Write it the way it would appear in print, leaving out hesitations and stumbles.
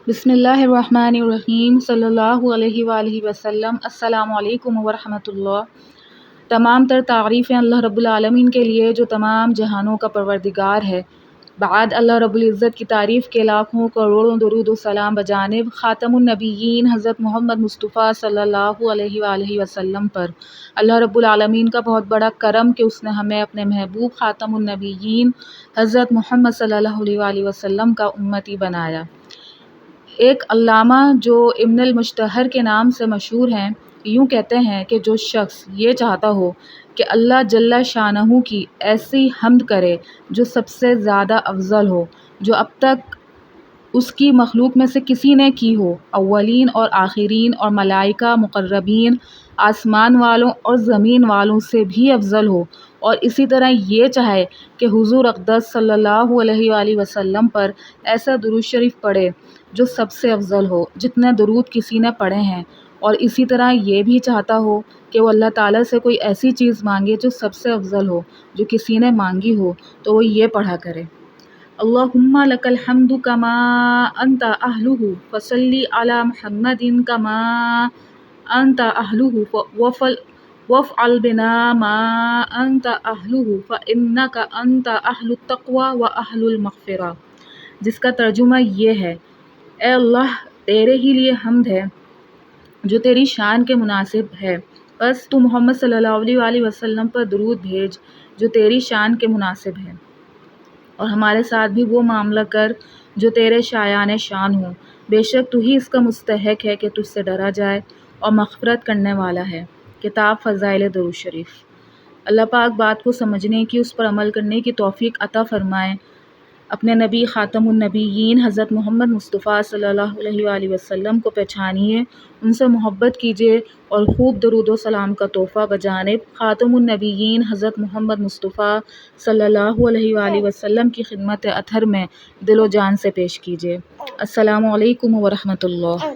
بسم اللہ الرحمن الرحیم صلی اللہ علیہ وآلہ وسلم۔ السلام علیکم ورحمۃ اللہ۔ تمام تر تعریفیں اللہ رب العالمین کے لیے جو تمام جہانوں کا پروردگار ہے۔ بعد اللہ رب العزت کی تعریف کے لاکھوں کروڑوں درود و سلام بجانب خاتم النبیین حضرت محمد مصطفیٰ صلی اللہ علیہ وآلہ وسلم پر۔ اللہ رب العالمین کا بہت بڑا کرم کہ اس نے ہمیں اپنے محبوب خاتم النبیین حضرت محمد صلی اللہ علیہ وآلہ وسلم کا امتی بنایا۔ ایک علامہ جو ابن المشتہر کے نام سے مشہور ہیں، یوں کہتے ہیں کہ جو شخص یہ چاہتا ہو کہ اللہ جل شانہ کی ایسی حمد کرے جو سب سے زیادہ افضل ہو، جو اب تک اس کی مخلوق میں سے کسی نے کی ہو، اولین اور آخرین اور ملائکہ مقربین، آسمان والوں اور زمین والوں سے بھی افضل ہو، اور اسی طرح یہ چاہے کہ حضور اقدس صلی اللہ علیہ وآلہ وسلم پر ایسا درود شریف پڑھے جو سب سے افضل ہو جتنے درود کسی نے پڑھے ہیں، اور اسی طرح یہ بھی چاہتا ہو کہ وہ اللہ تعالیٰ سے کوئی ایسی چیز مانگے جو سب سے افضل ہو جو کسی نے مانگی ہو، تو وہ یہ پڑھا کرے: اللہم لک الحمد کما انت اہلہ فصلی علی محمد کما انت اہلہ وافعل بنا ما انت اہلہ فانک انت اہل التقوی و اہل المغفرہ، جس کا ترجمہ یہ ہے: اے اللہ، تیرے ہی لیے حمد ہے جو تیری شان کے مناسب ہے، بس تو محمد صلی اللہ علیہ وآلہ وسلم پر درود بھیج جو تیری شان کے مناسب ہے، اور ہمارے ساتھ بھی وہ معاملہ کر جو تیرے شایان شان ہو، بے شک تو ہی اس کا مستحق ہے کہ تجھ سے ڈرا جائے اور مغفرت کرنے والا ہے۔ کتاب فضائل درود شریف۔ اللہ پاک بات کو سمجھنے کی، اس پر عمل کرنے کی توفیق عطا فرمائے۔ اپنے نبی خاتم النبیین حضرت محمد مصطفیٰ صلی اللہ علیہ وآلہ وسلم کو پہچانیے، ان سے محبت کیجیے، اور خوب درود و سلام کا تحفہ بجانب خاتم النبیین حضرت محمد مصطفیٰ صلی اللہ علیہ وآلہ وسلم کی خدمت اطہر میں دل و جان سے پیش کیجیے۔ السلام علیکم ورحمۃ اللہ۔